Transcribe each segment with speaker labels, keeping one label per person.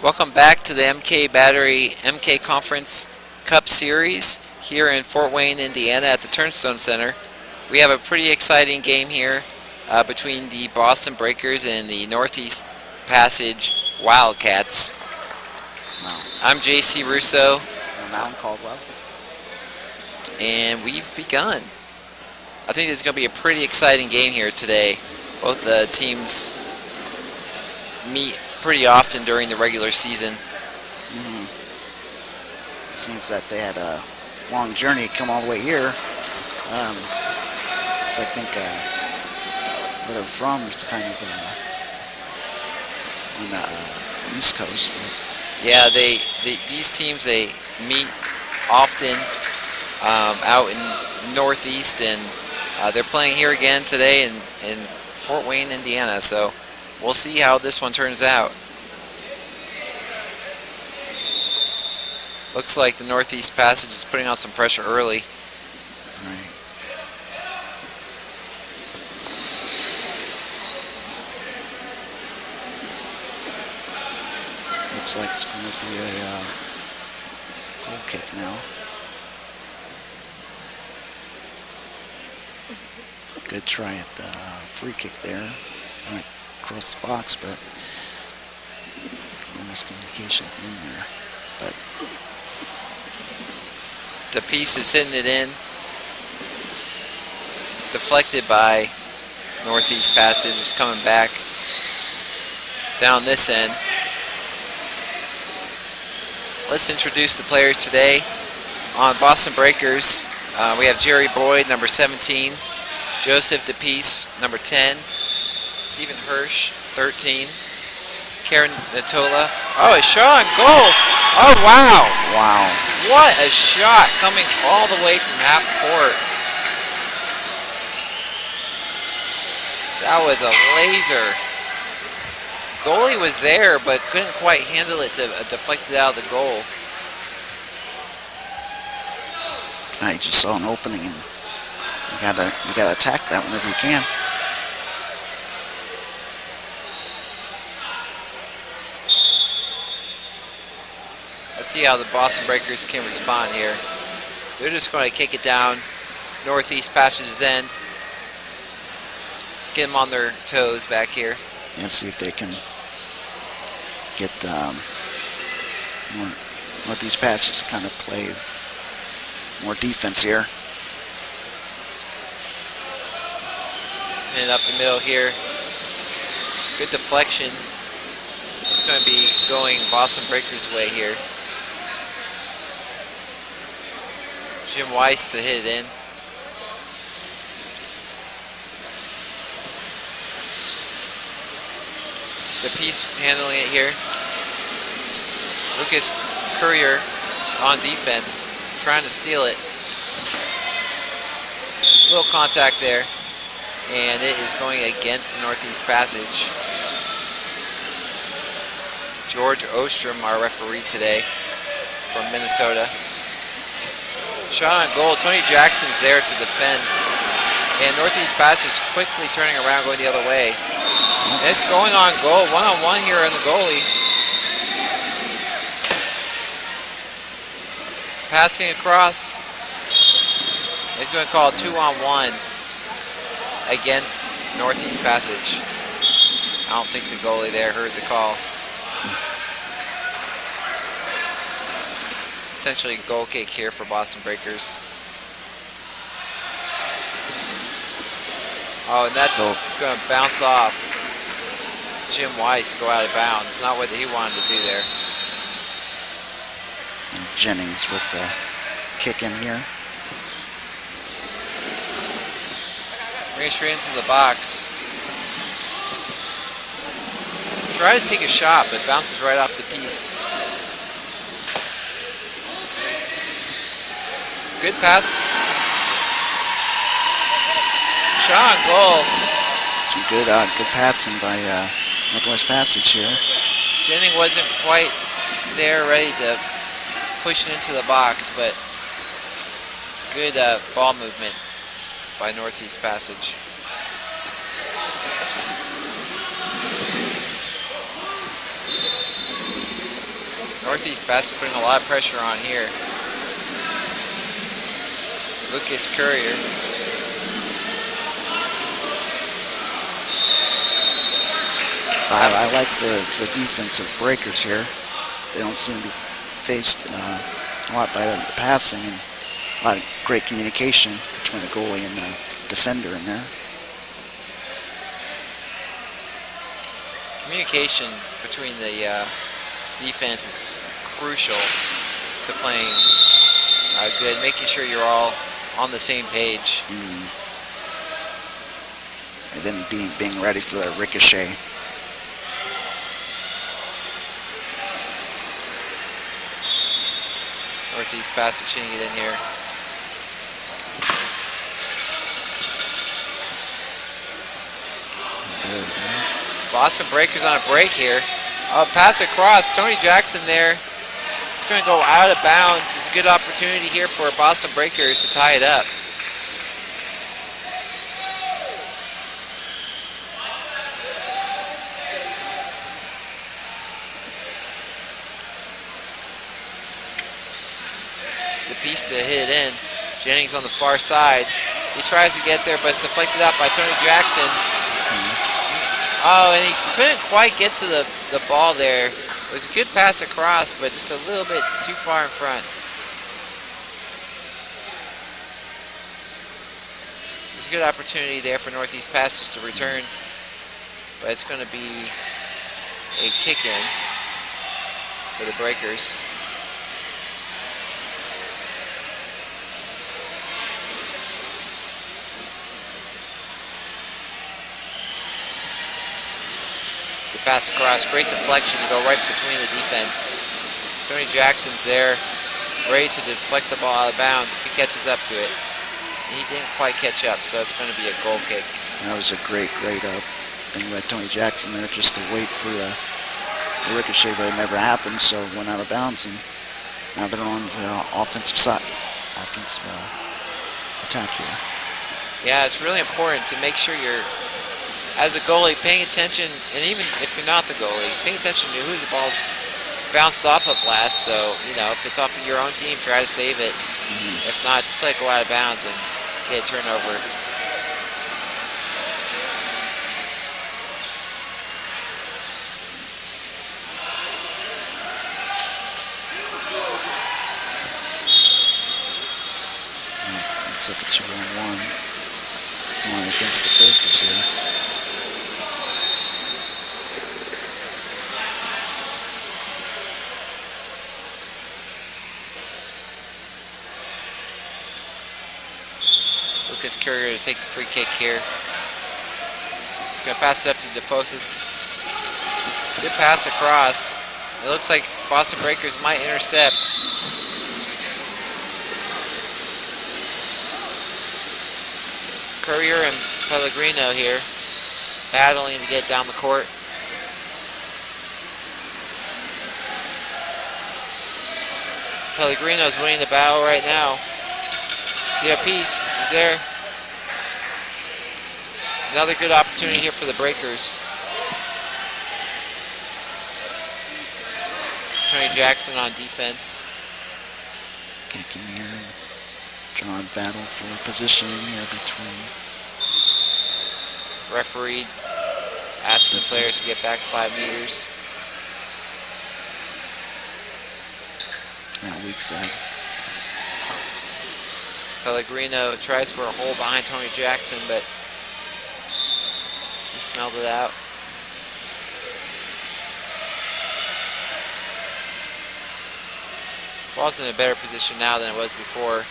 Speaker 1: Welcome back to the MK Battery MK Conference Cup Series here in Fort Wayne, Indiana at the Turnstone Center. We have a pretty exciting game here between the Boston Breakers and the Northeast Passage Wildcats.
Speaker 2: Wow.
Speaker 1: I'm JC Russo.
Speaker 2: And I'm Caldwell.
Speaker 1: And we've begun. I think this is going to be a pretty exciting game here today. Both the teams meet pretty often during the regular season.
Speaker 2: It seems that they had a long journey to come all the way here. So I think where they're from is kind of on the East Coast. But
Speaker 1: Yeah, these teams, they meet often out in Northeast, and they're playing here again today in Fort Wayne, Indiana. So we'll see how this one turns out. Looks like the Northeast Passage is putting on some pressure early.
Speaker 2: right. Looks like it's going to be a goal kick now. Good try at the free kick there. Went across the box, but no miscommunication in there. But
Speaker 1: The piece is hitting it in. Deflected by Northeast Passage, is coming back down this end. Let's introduce the players today. On Boston Breakers, we have Jerry Boyd, number 17. Joseph DePiece, number 10. Stephen Hirsch, 13. Karen Natola. Oh, a shot on goal. Oh, wow.
Speaker 2: wow.
Speaker 1: What a shot coming all the way from half court. That was a laser. Goalie was there, but couldn't quite handle it to deflect it out of the goal.
Speaker 2: I just saw an opening, and you gotta attack that whenever you can.
Speaker 1: Let's see how the Boston Breakers can respond here. They're just going to kick it down Northeast Passage's end. Get them on their toes back here.
Speaker 2: And see if they can get Northeast Passage to kind of play more defense here.
Speaker 1: And up the middle here. Good deflection. It's going to be going Boston Breakers' way here. Jim Weiss to hit it in. The piece handling it here. Lucas Courier on defense, trying to steal it. Little contact there, and it is going against the Northeast Passage. George Ostrom, our referee today, from Minnesota. Shot on goal. Tony Jackson's there to defend. And Northeast Passage quickly turning around, going the other way. And it's going on goal. One-on-one here on the goalie. Passing across. He's going to call a 2-on-1 against Northeast Passage. I don't think the goalie there heard the call. Essentially goal kick here for Boston Breakers. Oh, and that's going to bounce off Jim Weiss, go out of bounds. Not what he wanted to do there.
Speaker 2: And Jennings with the kick in here.
Speaker 1: Bring it straight into the box. Try to take a shot, but bounces right off the piece. Good pass. Shot on goal.
Speaker 2: Some good passing by Northwest Passage here.
Speaker 1: Jennings wasn't quite there, ready to push it into the box, but good ball movement by Northeast Passage. Northeast Basket putting a lot of pressure on here. Lucas Courier.
Speaker 2: I like the defensive breakers here. They don't seem to be faced a lot by the passing, and a lot of great communication between the goalie and the defender in there.
Speaker 1: Communication between the defense is crucial to playing good, making sure you're all on the same page.
Speaker 2: And then being ready for the ricochet.
Speaker 1: Northeast Passage hitting it in here. Boston Breakers on a break here. Pass across. Tony Jackson there. It's going to go out of bounds. It's a good opportunity here for Boston Breakers to tie it up. DePiece to hit it in. Jennings on the far side. He tries to get there, but it's deflected out by Tony Jackson. Oh, and he couldn't quite get to the ball there. It was a good pass across, but just a little bit too far in front. It's a good opportunity there for Northeast Pass just to return, but it's going to be a kick-in for the Breakers. Pass across, great deflection to go right between the defense. Tony Jackson's there, ready to deflect the ball out of bounds if he catches up to it. He didn't quite catch up, so it's going to be a goal kick.
Speaker 2: That was a great thing by Tony Jackson there, just to wait for the ricochet, but it never happened, so it went out of bounds, and now they're on the offensive attack here.
Speaker 1: Yeah, it's really important to make sure you're, as a goalie, paying attention, and even if you're not the goalie, paying attention to who the ball's bounced off of last. So, you know, if it's off of your own team, try to save it. If not, just let it go out of bounds and get a turnover.
Speaker 2: Looks like it's 2-on-1. One against the Breakers here.
Speaker 1: Lucas Courier to take the free kick here. He's going to pass it up to DeFosis. Good pass across. It looks like Boston Breakers might intercept. Courier and Pellegrino here, battling to get down the court. Pellegrino's winning the battle right now. DePiece is there. Another good opportunity here for the Breakers. Tony Jackson on defense.
Speaker 2: Kick in here. John battle for positioning here between.
Speaker 1: Referee asking the players to get back 5 meters.
Speaker 2: Now weak side.
Speaker 1: Pellegrino tries for a hole behind Tony Jackson, but he smelled it out. Ball's in a better position now than it was before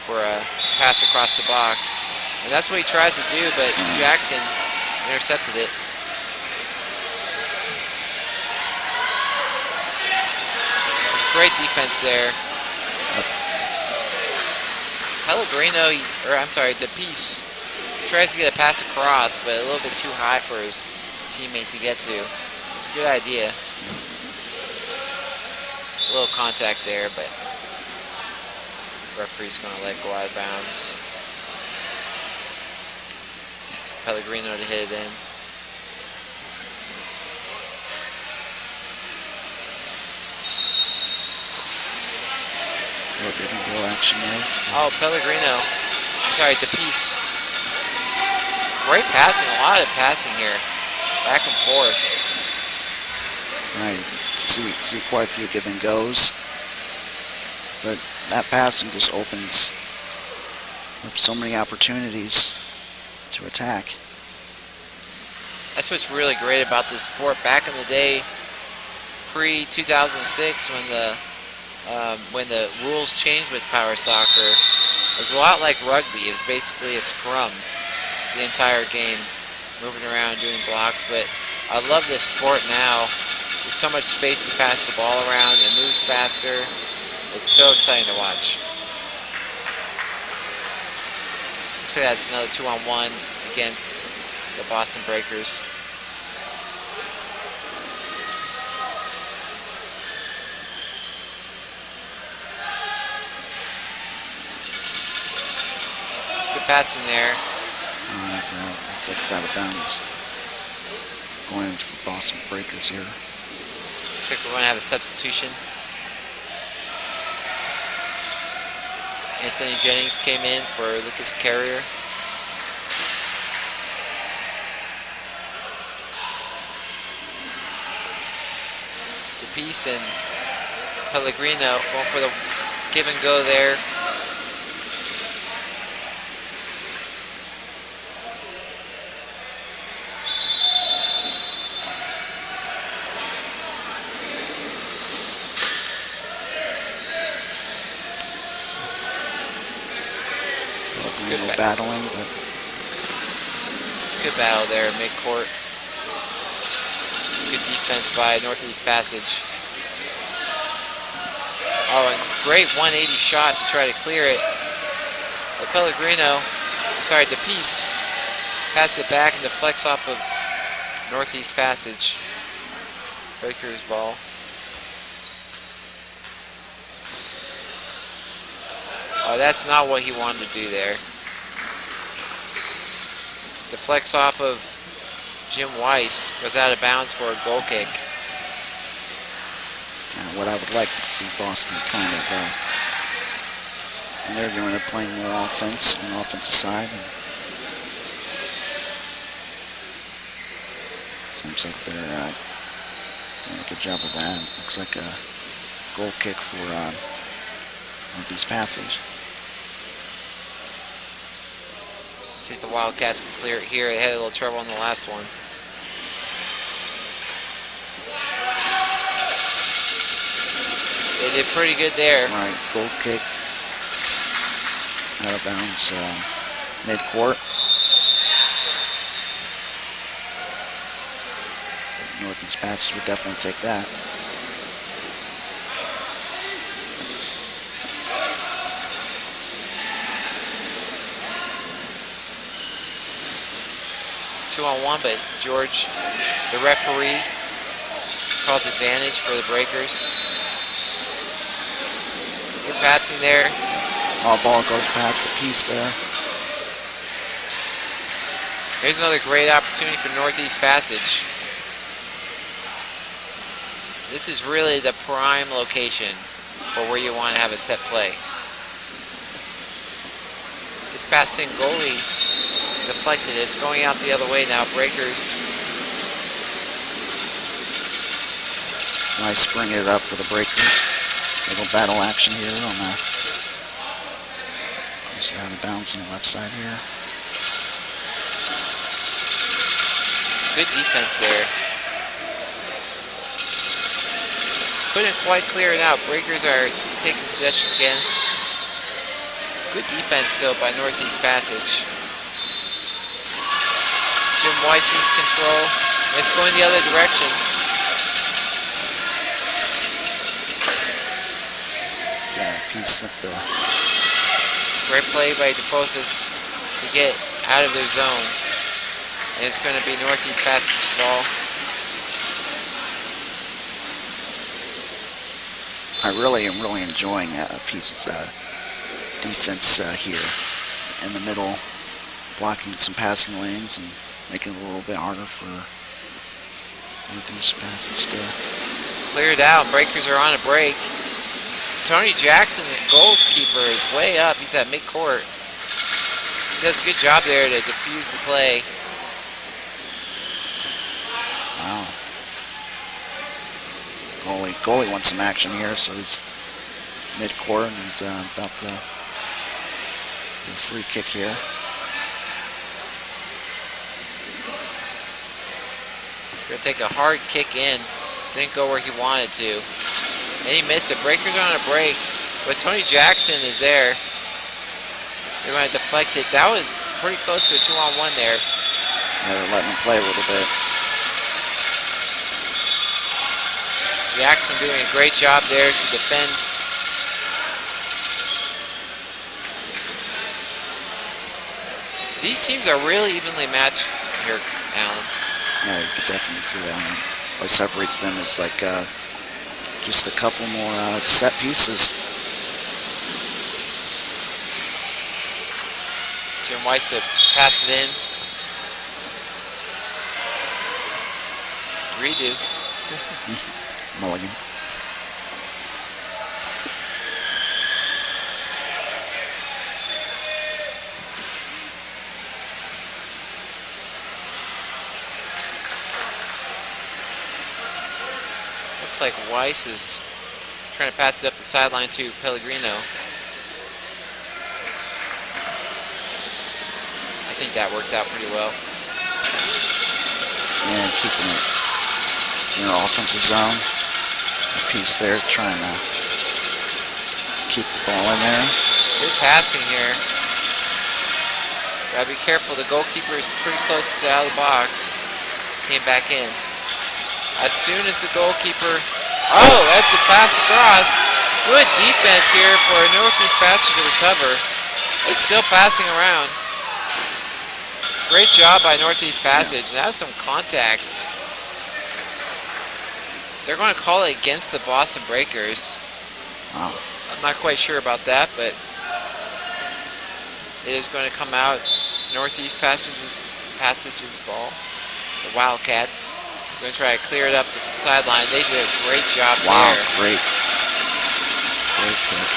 Speaker 1: for a pass across the box. And that's what he tries to do, but Jackson intercepted it. Great defense there. Pellegrino, DePiece tries to get a pass across, but a little bit too high for his teammate to get to. It's a good idea. A little contact there, but referee's going to let go out of bounds. Pellegrino to hit it in.
Speaker 2: give and go action there.
Speaker 1: Oh, Pellegrino. Sorry, DePiece. Great passing, a lot of passing here. Back and forth.
Speaker 2: Right. See quite a few give and goes. But that passing just opens up so many opportunities to attack.
Speaker 1: That's what's really great about this sport. Back in the day, pre-2006, when the rules changed with power soccer, it was a lot like rugby. It was basically a scrum the entire game, moving around, doing blocks. But I love this sport now. There's so much space to pass the ball around. It moves faster. It's so exciting to watch. So that's another 2-on-1 against the Boston Breakers. Good passing there.
Speaker 2: Looks like it's out of bounds. Going in for Boston Breakers here.
Speaker 1: Looks like we're going to have a substitution. Anthony Jennings came in for Lucas Carrier. DePiece and Pellegrino going for the give and go there.
Speaker 2: It's a little battling, but
Speaker 1: it's a good battle there, mid-court. Good defense by Northeast Passage. Oh, and great 180 shot to try to clear it. But DePiece passed it back and deflects off of Northeast Passage. Breakers ball. Oh, that's not what he wanted to do there. Deflects off of Jim Weiss, goes out of bounds for a goal kick.
Speaker 2: What I would like to see Boston kind of, and they're going to play more offense on the offensive side. And seems like they're doing a good job of that. Looks like a goal kick for Northeast Passage.
Speaker 1: See if the Wildcats can clear it here. They had a little trouble in the last one. They did pretty good there.
Speaker 2: Right, goal kick. Out of bounds, mid-court. Northeast Passage would definitely take that.
Speaker 1: It's 2-on-1, but George, the referee, calls advantage for the Breakers. Good passing there.
Speaker 2: All ball goes past the piece there.
Speaker 1: Here's another great opportunity for Northeast Passage. This is really the prime location for where you want to have a set play. This passing goalie deflected. It's going out the other way now. Breakers.
Speaker 2: Nice bring it up for the Breakers. Little battle action here on the goes out of bounds on the left side here.
Speaker 1: Good defense there. Couldn't quite clear it out. Breakers are taking possession again. Good defense still by Northeast Passage. Jim Weiss's control. It's going the other direction.
Speaker 2: Yeah, piece up the.
Speaker 1: Great play by DePosis to get out of their zone. And it's going to be Northeast Passage's ball.
Speaker 2: I really am enjoying Piece's defense here in the middle, blocking some passing lanes and making it a little bit harder for Northeast Passage to
Speaker 1: clear it out. Breakers are on a break. Tony Jackson, the goalkeeper, is way up. He's at midcourt. He does a good job there to defuse the play.
Speaker 2: Wow. Goalie wants some action here, so he's mid-court and he's about to do a free kick here.
Speaker 1: He's going to take a hard kick in. Didn't go where he wanted to. And he missed it. Breakers are on a break, but Tony Jackson is there. They're going to deflect it. That was pretty close to a 2-on-1 there.
Speaker 2: Yeah, they're letting him play a little bit.
Speaker 1: Jackson doing a great job there to defend. These teams are really evenly matched here, Alan.
Speaker 2: Yeah, you could definitely see that. I mean, what separates them is like just a couple more set pieces.
Speaker 1: Jim Weiss passed it in. Redo.
Speaker 2: Mulligan.
Speaker 1: Looks like Weiss is trying to pass it up the sideline to Pellegrino. I think that worked out pretty well.
Speaker 2: Yeah, keeping it in our offensive zone. A piece there, trying to keep the ball in there.
Speaker 1: Good passing here. Gotta be careful. The goalkeeper is pretty close to out of the box. Came back in. As soon as the goalkeeper... Oh, that's a pass across. Good defense here for Northeast Passage to recover. It's still passing around. Great job by Northeast Passage. Now some contact. They're going to call it against the Boston Breakers.
Speaker 2: Wow. I'm
Speaker 1: not quite sure about that, but it is going to come out Northeast Passage's ball. The Wildcats are going to try to clear it up the sideline. They did a great job there.
Speaker 2: Wow, great. Great kick.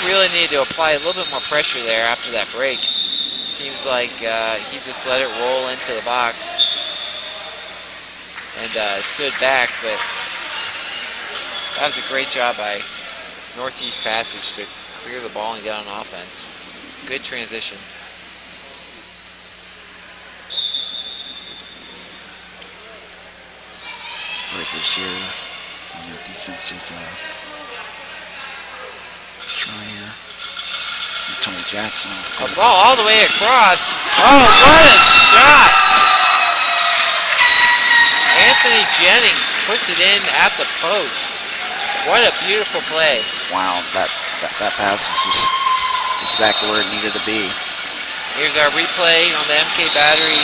Speaker 1: Really needed to apply a little bit more pressure there after that break. Seems like he just let it roll into the box and stood back, but that was a great job by Northeast Passage to clear the ball and get on offense. Good transition.
Speaker 2: Breakers here on the defensive try here. And Tony Jackson.
Speaker 1: A ball all the way across. Oh, what a shot! Anthony Jennings puts it in at the post. What a beautiful play.
Speaker 2: Wow, that pass is just exactly where it needed to be.
Speaker 1: Here's our replay on the MK Battery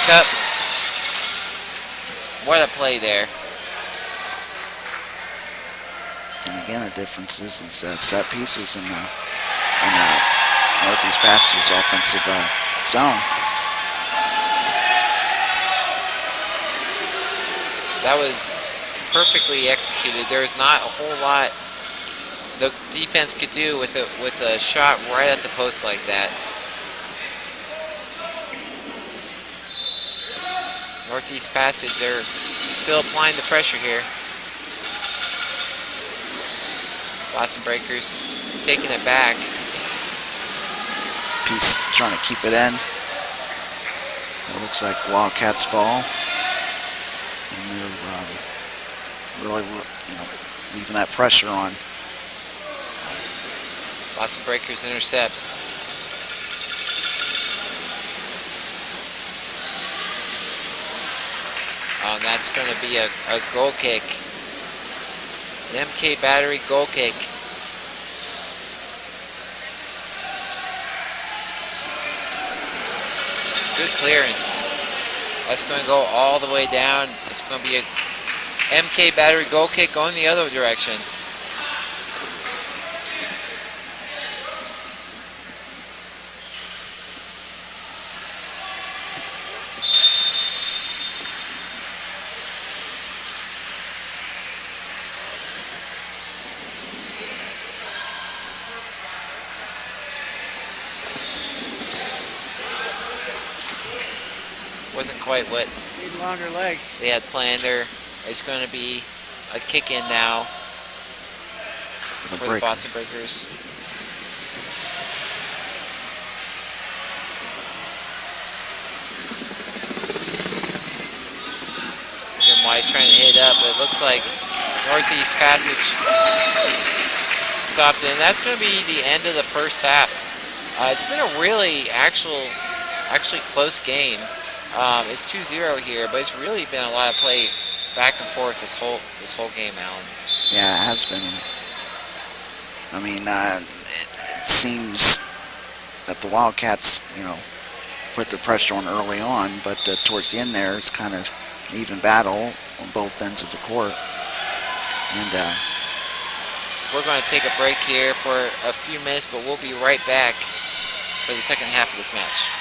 Speaker 1: Cup. What a play there.
Speaker 2: And again, the difference is these set pieces in the Northeast Passage's offensive zone.
Speaker 1: That was perfectly executed. There was not a whole lot the defense could do with a shot right at the post like that. Northeast Passage, they're still applying the pressure here. Boston Breakers taking it back.
Speaker 2: Piece trying to keep it in. It looks like Wildcats ball. And they're really, leaving that pressure on.
Speaker 1: Boston Breakers intercepts. Oh, and that's going to be a goal kick. An MK Battery goal kick. Good clearance. That's going to go all the way down. It's going to be a MK Battery goal kick going the other direction. wasn't quite what
Speaker 3: Need longer legs.
Speaker 1: they had planned. It's going to be a kick in now for the Boston Breakers. Jim White's trying to hit it up, but it looks like Northeast Passage stopped it. And that's going to be the end of the first half. It's been a really actually close game. It's 2-0 here, but it's really been a lot of play back and forth this whole game, Alan.
Speaker 2: Yeah, it has been. I mean, it seems that the Wildcats, put the pressure on early on, but towards the end there, it's kind of an even battle on both ends of the court. And
Speaker 1: we're going to take a break here for a few minutes, but we'll be right back for the second half of this match.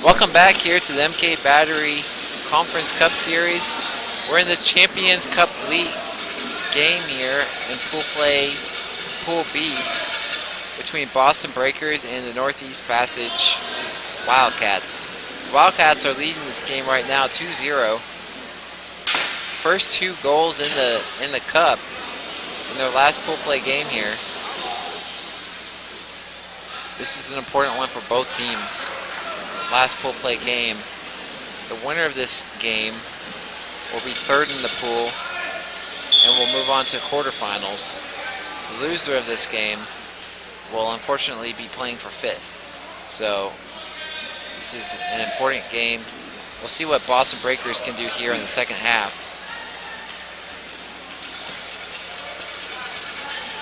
Speaker 1: Welcome back here to the MK Battery Conference Cup Series. We're in this Champions Cup Elite game here in Pool B between Boston Breakers and the Northeast Passage Wildcats. Wildcats are leading this game right now 2-0. First 2 goals in the cup in their last pool play game here. This is an important one for both teams. Last pool play game. The winner of this game will be 3rd in the pool and will move on to quarterfinals. The loser of this game will unfortunately be playing for 5th. So this is an important game. We'll see what Boston Breakers can do here in the second half.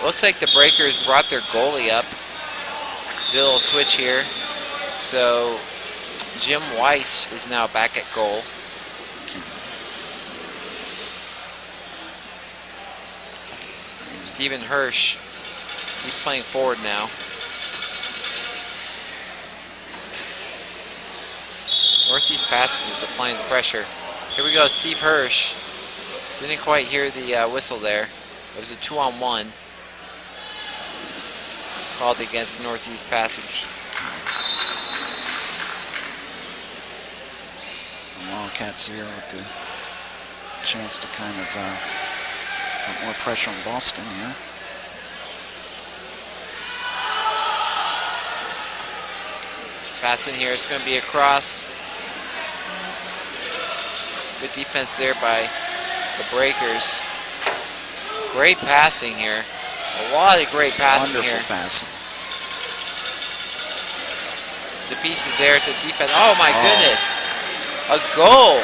Speaker 1: Looks like the Breakers brought their goalie up. Did a little switch here. So Jim Weiss is now back at goal. Stephen Hirsch, he's playing forward now. Northeast Passage is applying the pressure. Here we go, Steve Hirsch. Didn't quite hear the whistle there. It was a 2-on-1 called against Northeast Passage.
Speaker 2: The Wildcats here with the chance to kind of put more pressure on Boston here.
Speaker 1: Pass in here, it's going to be a cross. Good defense there by the Breakers. Great passing here. A lot of great passing here.
Speaker 2: Wonderful passing.
Speaker 1: DePiece is there to defend. Oh my goodness. A goal.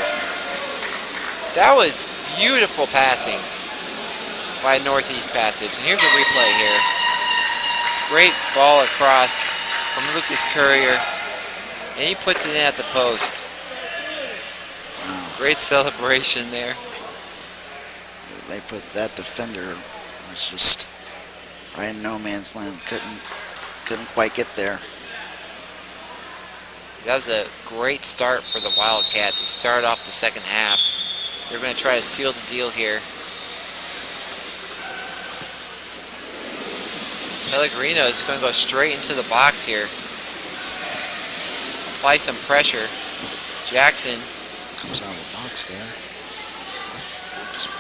Speaker 1: That was beautiful passing by Northeast Passage. And here's a replay here. Great ball across from Lucas Courier. And he puts it in at the post.
Speaker 2: Wow.
Speaker 1: Great celebration there.
Speaker 2: They put that defender was just right in no man's land. Couldn't quite get there.
Speaker 1: That was a great start for the Wildcats to start off the second half. They're going to try to seal the deal here. Pellegrino is going to go straight into the box here. Apply some pressure. Jackson
Speaker 2: comes out of the box there. Just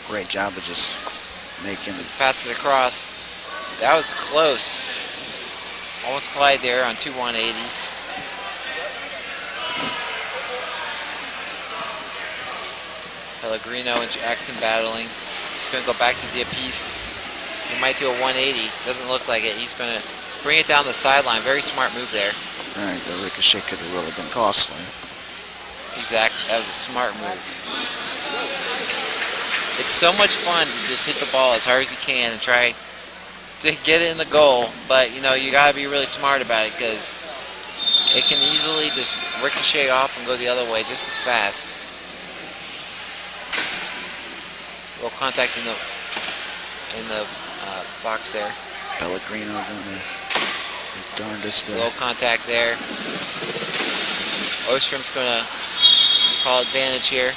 Speaker 2: great job of just making it.
Speaker 1: just passed it across. That was close. Almost collide there on 2 180s. Pellegrino and Jackson battling. He's going to go back to DePiece. He might do a 180. Doesn't look like it. He's going to bring it down the sideline. Very smart move there.
Speaker 2: All right, the ricochet could have really been costly.
Speaker 1: Exactly. That was a smart move. It's so much fun to just hit the ball as hard as you can and try to get it in the goal, but you know, you gotta be really smart about it because it can easily just ricochet off and go the other way just as fast. A little contact in the box there.
Speaker 2: Pellegrino doing his darndest.
Speaker 1: A little contact there. Ostrom's gonna call advantage here.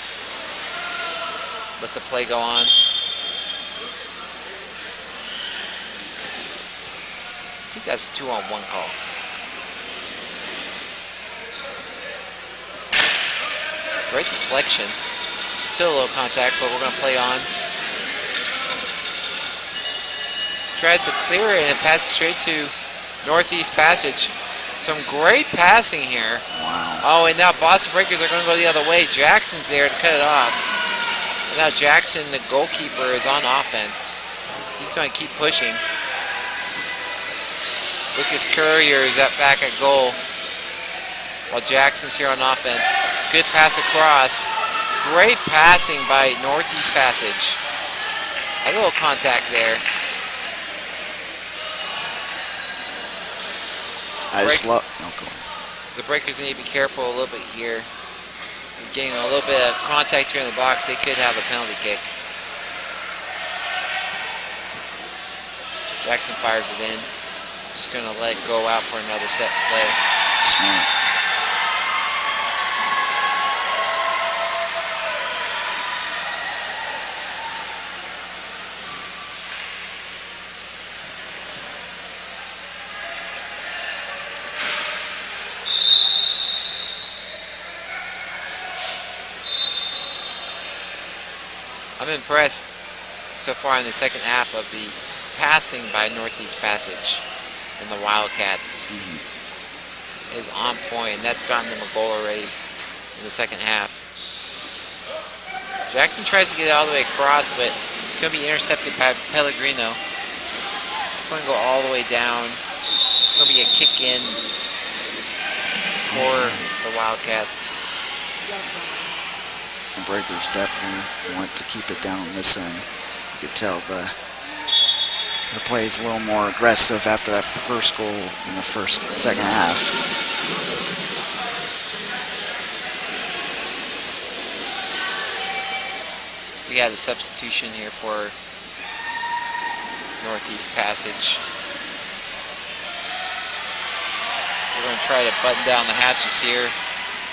Speaker 1: Let the play go on. I think that's a 2-on-1 call. Great deflection. Still a little contact, but we're going to play on. Tries to clear it and pass it straight to Northeast Passage. Some great passing here.
Speaker 2: Wow.
Speaker 1: Oh, and now Boston Breakers are going to go the other way. Jackson's there to cut it off. And now Jackson, the goalkeeper, is on offense. He's going to keep pushing. Lucas Courier is back at goal while Jackson's here on offense. Good pass across. Great passing by Northeast Passage. A little contact there.
Speaker 2: I just love. Oh, go on.
Speaker 1: The Breakers need to be careful a little bit here. Getting a little bit of contact here in the box, they could have a penalty kick. Jackson fires it in. Just going to let it go out for another set play.
Speaker 2: Smart.
Speaker 1: I'm impressed so far in the second half of the passing by Northeast Passage and the Wildcats is on point, and that's gotten them a goal already in the second half. Jackson tries to get it all the way across, but it's going to be intercepted by Pellegrino. It's going to go all the way down. It's going to be a kick in for the Wildcats.
Speaker 2: The Breakers definitely want to keep it down on this end. You could tell the play is a little more aggressive after that first goal in the second half.
Speaker 1: We had a substitution here for Northeast Passage. We're going to try to button down the hatches here,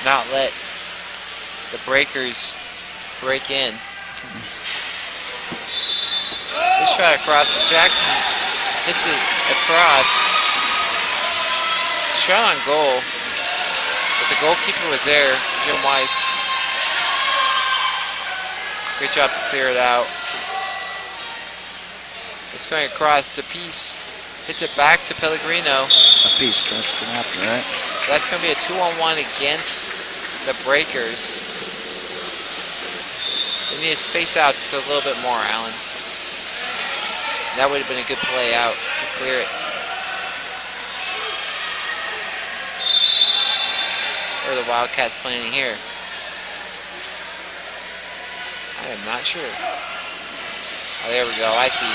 Speaker 1: not let the Breakers break in. This shot across, but Jackson hits it across. It's a shot on goal, but the goalkeeper was there, Jim Weiss. Great job to clear it out. It's going across to Peace. Hits it back to Pellegrino.
Speaker 2: Peace tries to come after, right?
Speaker 1: That's going to be a 2-on-1 against the Breakers. They need to space out just a little bit more, Alan. That would have been a good play out to clear it. Where are the Wildcats playing here? I am not sure. Oh, there we go. I see.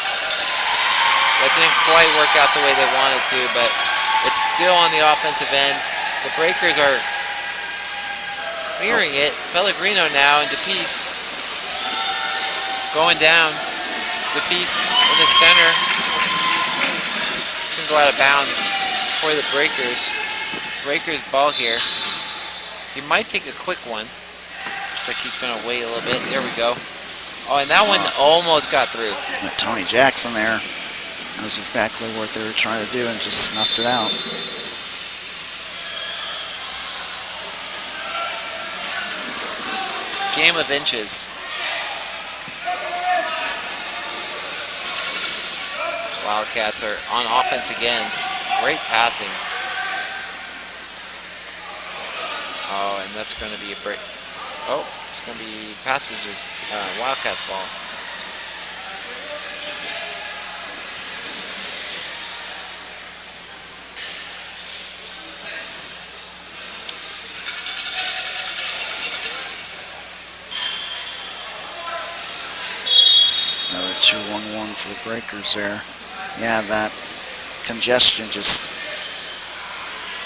Speaker 1: That didn't quite work out the way they wanted to, but it's still on the offensive end. The Breakers are clearing it. Pellegrino now and DePiece going down. DePiece in the center. It's going to go out of bounds for the Breakers. Breakers ball here. He might take a quick one. Looks like he's going to wait a little bit. There we go. Oh, and that one almost got through.
Speaker 2: Tony Jackson there. That was exactly what they were trying to do and just snuffed it out.
Speaker 1: Game of inches. Wildcats are on offense again. Great passing. Oh, and that's going to be a break. Oh, it's going to be Passage's Wildcats ball.
Speaker 2: Another 2-1-1 for the Breakers there. Yeah, that congestion just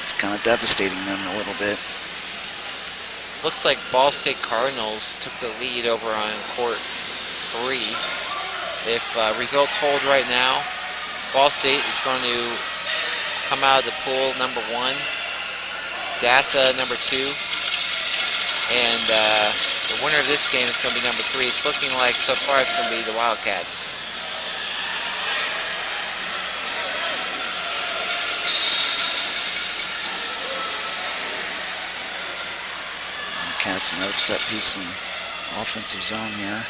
Speaker 2: is kind of devastating them a little bit.
Speaker 1: Looks like Ball State Cardinals took the lead over on court 3. If results hold right now, Ball State is going to come out of the pool number 1, DASA number 2, and the winner of this game is going to be number 3. It's looking like so far it's going to be the Wildcats.
Speaker 2: Cats another set piece in offensive zone here.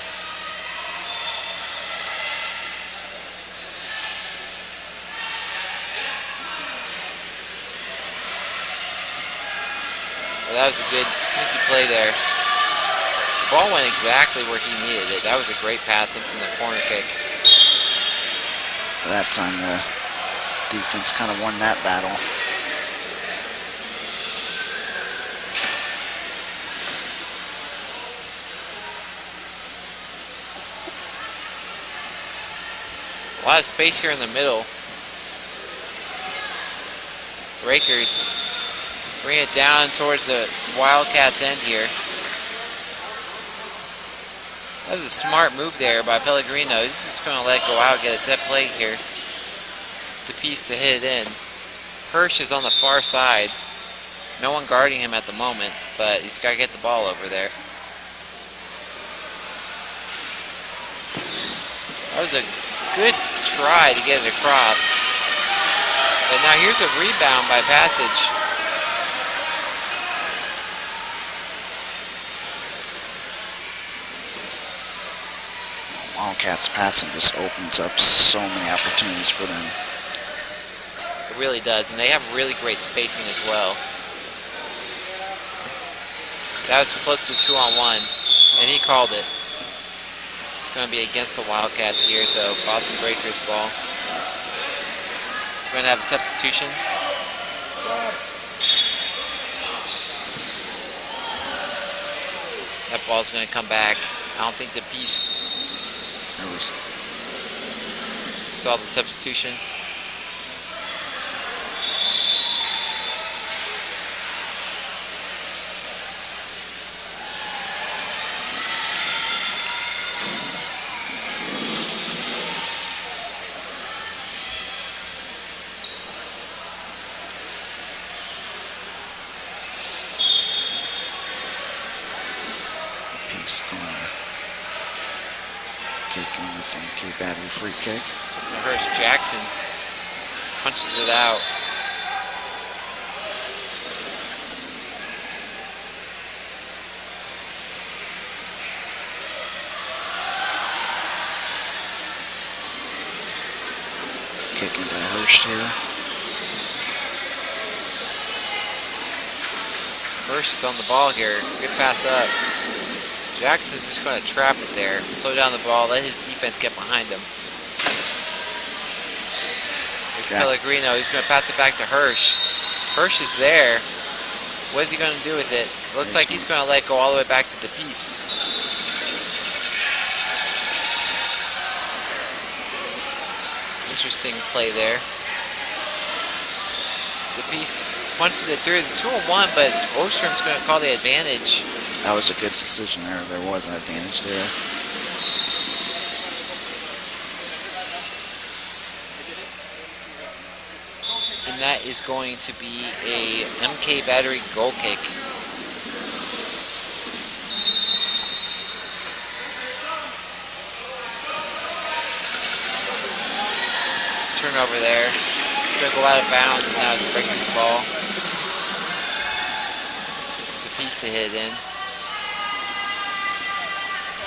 Speaker 1: Well, that was a good sneaky play there. The ball went exactly where he needed it. That was a great passing from the corner kick.
Speaker 2: That time the defense kind of won that battle.
Speaker 1: A lot of space here in the middle. Breakers bring it down towards the Wildcats end here. That was a smart move there by Pellegrino. He's just going to let it go out, get a set play here. DePiece to hit it in. Hirsch is on the far side. No one guarding him at the moment, but he's got to get the ball over there. That was a good try to get it across. But now here's a rebound by Passage.
Speaker 2: Wildcats passing just opens up so many opportunities for them.
Speaker 1: It really does, and they have really great spacing as well. That was close to 2-on-1, and he called it. It's going to be against the Wildcats here, so Boston Breakers ball. We're going to have a substitution. That ball's going to come back. I don't think the piece saw the substitution.
Speaker 2: Piece going to take in this NK battery free kick.
Speaker 1: So Hurst Jackson punches it out.
Speaker 2: Kicking by Hurst here.
Speaker 1: Hurst is on the ball here. Good pass up. Jackson's just going to trap it there. Slow down the ball. Let his defense get behind him. Here's Pellegrino. He's going to pass it back to Hirsch. Hirsch is there. What is he going to do with it? Looks like he's going to let go all the way back to DePiece. Interesting play there. DePiece punches it through. It's a 2-on-1, but Ostrom's going to call the advantage.
Speaker 2: That was a good decision there. There was an advantage there.
Speaker 1: And that is going to be a MK Battery goal kick. Turnover there. It's going to go out of bounds. Now it's breaking this ball. The piece to hit it in.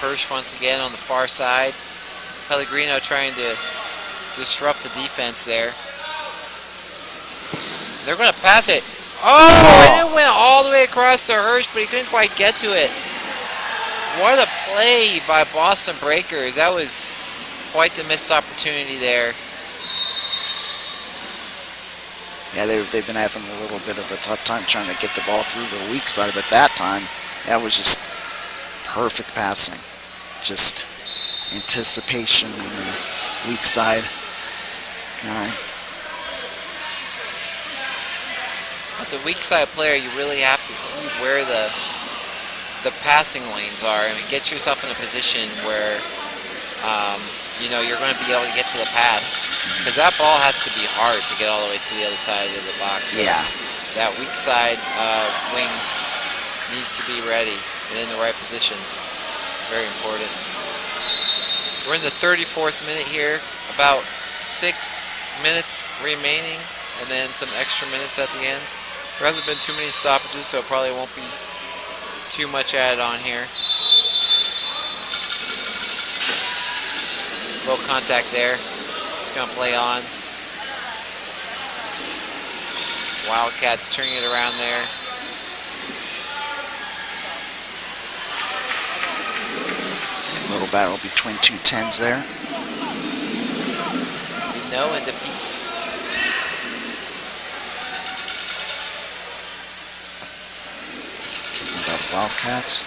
Speaker 1: Hirsch once again on the far side. Pellegrino trying to disrupt the defense there. They're going to pass it. Oh! It went all the way across to Hirsch, but he couldn't quite get to it. What a play by Boston Breakers. That was quite the missed opportunity there.
Speaker 2: Yeah, they've been having a little bit of a tough time trying to get the ball through the weak side, but that time, that was just perfect passing. Just anticipation on the weak side guy.
Speaker 1: As a weak side player, you really have to see where the passing lanes are. I mean, get yourself in a position where you know you're going to be able to get to the pass, because that ball has to be hard to get all the way to the other side of the box. So
Speaker 2: yeah,
Speaker 1: that weak side wing needs to be ready and in the right position. It's very important. We're in the 34th minute here, about 6 minutes remaining, and then some extra minutes at the end. There hasn't been too many stoppages, so it probably won't be too much added on here. Low contact there. It's going to play on. Wildcats turning it around there.
Speaker 2: little battle between two 10s there.
Speaker 1: No, and DePiece.
Speaker 2: Kicking about the Wildcats.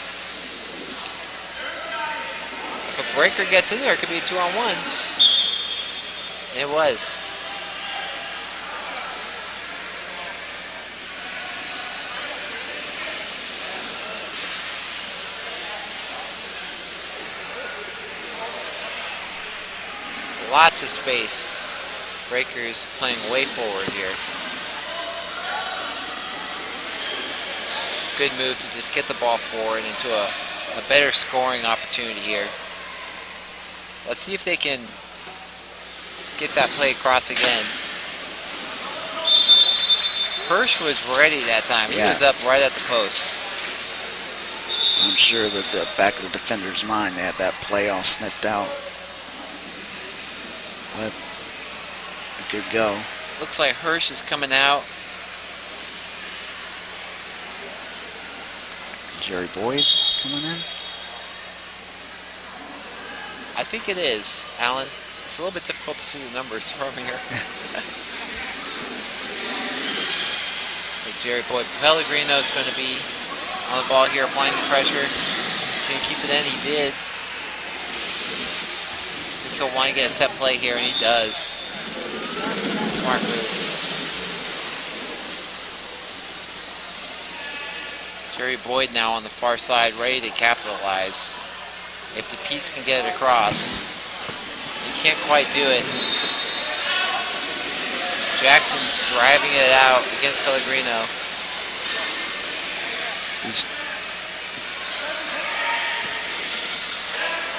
Speaker 1: If a breaker gets in there, it could be a 2-on-1. It was. Lots of space. Breakers playing way forward here. good move to just get the ball forward into a better scoring opportunity here. Let's see if they can get that play across again. Hirsch was ready that time. He was up right at the post.
Speaker 2: I'm sure that the back of the defender's mind, they had that play all sniffed out. But a good go.
Speaker 1: Looks like Hirsch is coming out.
Speaker 2: Jerry Boyd coming in.
Speaker 1: I think it is, Alan. It's a little bit difficult to see the numbers from here. So Jerry Boyd. Pellegrino is going to be on the ball here, applying the pressure. Can he keep it in? He did. I think he'll want to get a set play here, and he does. Smart move. Jerry Boyd now on the far side, ready to capitalize. If DePiece can get it across, he can't quite do it. Jackson's driving it out against Pellegrino.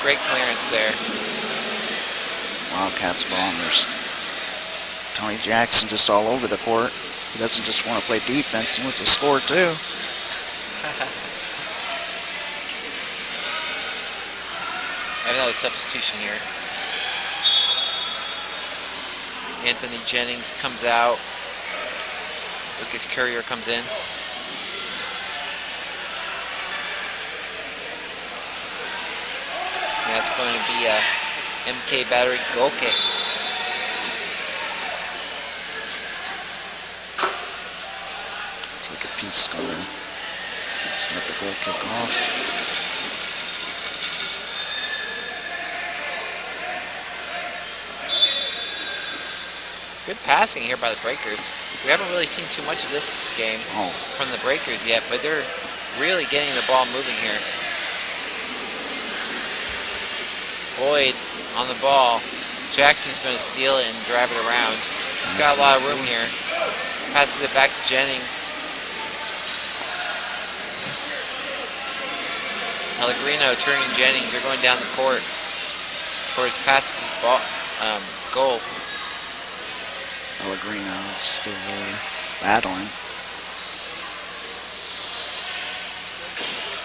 Speaker 1: Great clearance there.
Speaker 2: Wildcats bombers. Tony Jackson just all over the court. He doesn't just want to play defense, he wants to score too.
Speaker 1: I have another substitution here. Anthony Jennings comes out. Lucas Courier comes in. And that's going to be a MK Battery goal kick.
Speaker 2: Looks like a piece going to let the goal kick off.
Speaker 1: Good passing here by the Breakers. We haven't really seen too much of this game from the Breakers yet, but they're really getting the ball moving here. Boyd on the ball. Jackson's going to steal it and drive it around. He's got a lot of room here. Passes it back to Jennings. Pellegrino turning Jennings. They're going down the court towards Passage's ball, goal.
Speaker 2: Pellegrino still battling.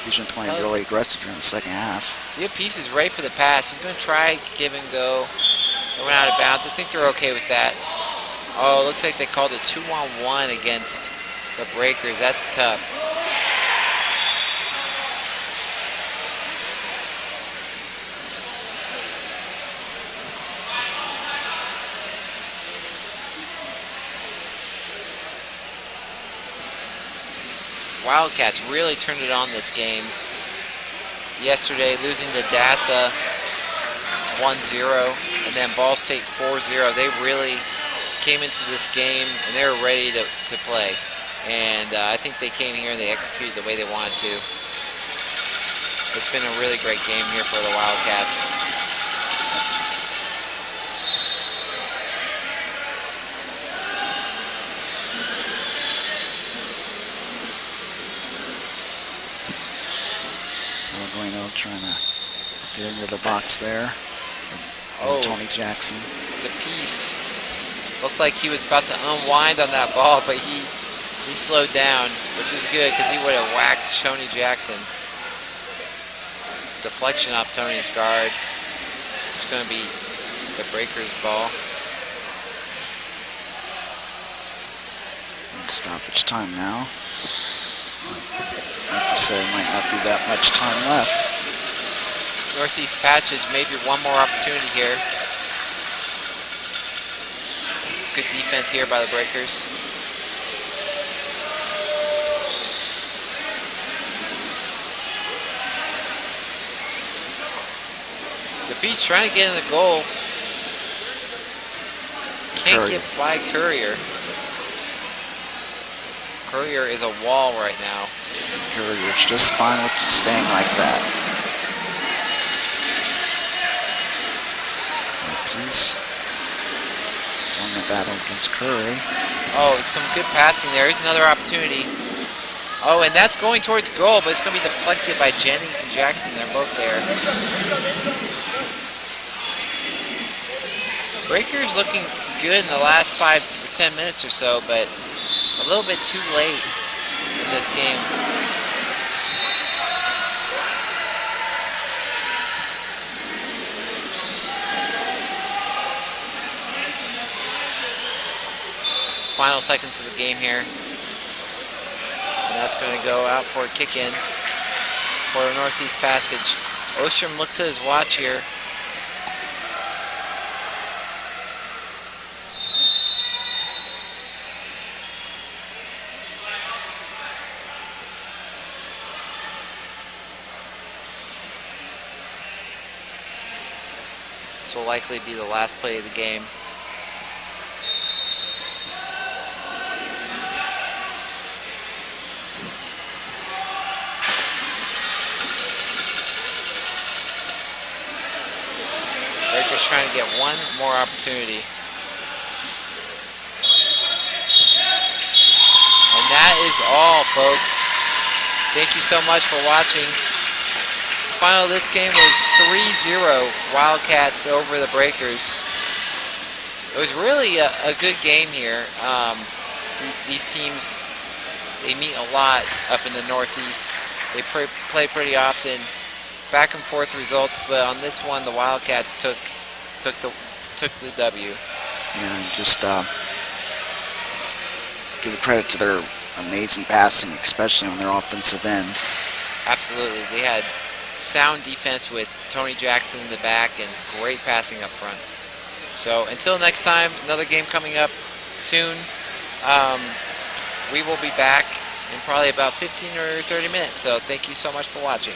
Speaker 2: He's been playing really aggressive here in the second half.
Speaker 1: DePiece is ready for the pass. He's going to try give and go. It went out of bounds. I think they're okay with that. Oh, it looks like they called a 2-on-1 against the Breakers. That's tough. Wildcats really turned it on this game. Yesterday, losing to Dassa 1-0, and then Ball State 4-0. They really came into this game, and they were ready to play. And I think they came here and they executed the way they wanted to. It's been a really great game here for the Wildcats.
Speaker 2: Trying to get into the box there. And Tony Jackson.
Speaker 1: DePiece looked like he was about to unwind on that ball, but he slowed down, which is good because he would have whacked Tony Jackson. Deflection off Tony's guard. It's going to be the Breakers' ball.
Speaker 2: And stoppage time now. Like you said, might not be that much time left.
Speaker 1: Northeast Passage, maybe one more opportunity here. Good defense here by the Breakers. DePiece trying to get in the goal. Can't get by Courier. Courier is a wall right now.
Speaker 2: Courier's just fine with staying like that. DePiece won the battle against Curry.
Speaker 1: Oh, some good passing there. Here's another opportunity. Oh, and that's going towards goal, but it's going to be deflected by Jennings and Jackson. They're both there. Breakers looking good in the last 5 or 10 minutes or so, but a little bit too late in this game. Final seconds of the game here. And that's going to go out for a kick in for a Northeast Passage. Ostrom looks at his watch here. This will likely be the last play of the game. Breakers trying to get one more opportunity. And that is all, folks. Thank you so much for watching. The final of this game was 3-0 Wildcats over the Breakers. It was really a good game here. These teams, they meet a lot up in the Northeast. They play pretty often. Back and forth results, but on this one, the Wildcats took the W.
Speaker 2: Yeah, and just give credit to their amazing passing, especially on their offensive end.
Speaker 1: Absolutely, they had sound defense with Tony Jackson in the back and great passing up front. So until next time, another game coming up soon. We will be back in probably about 15 or 30 minutes. So thank you so much for watching.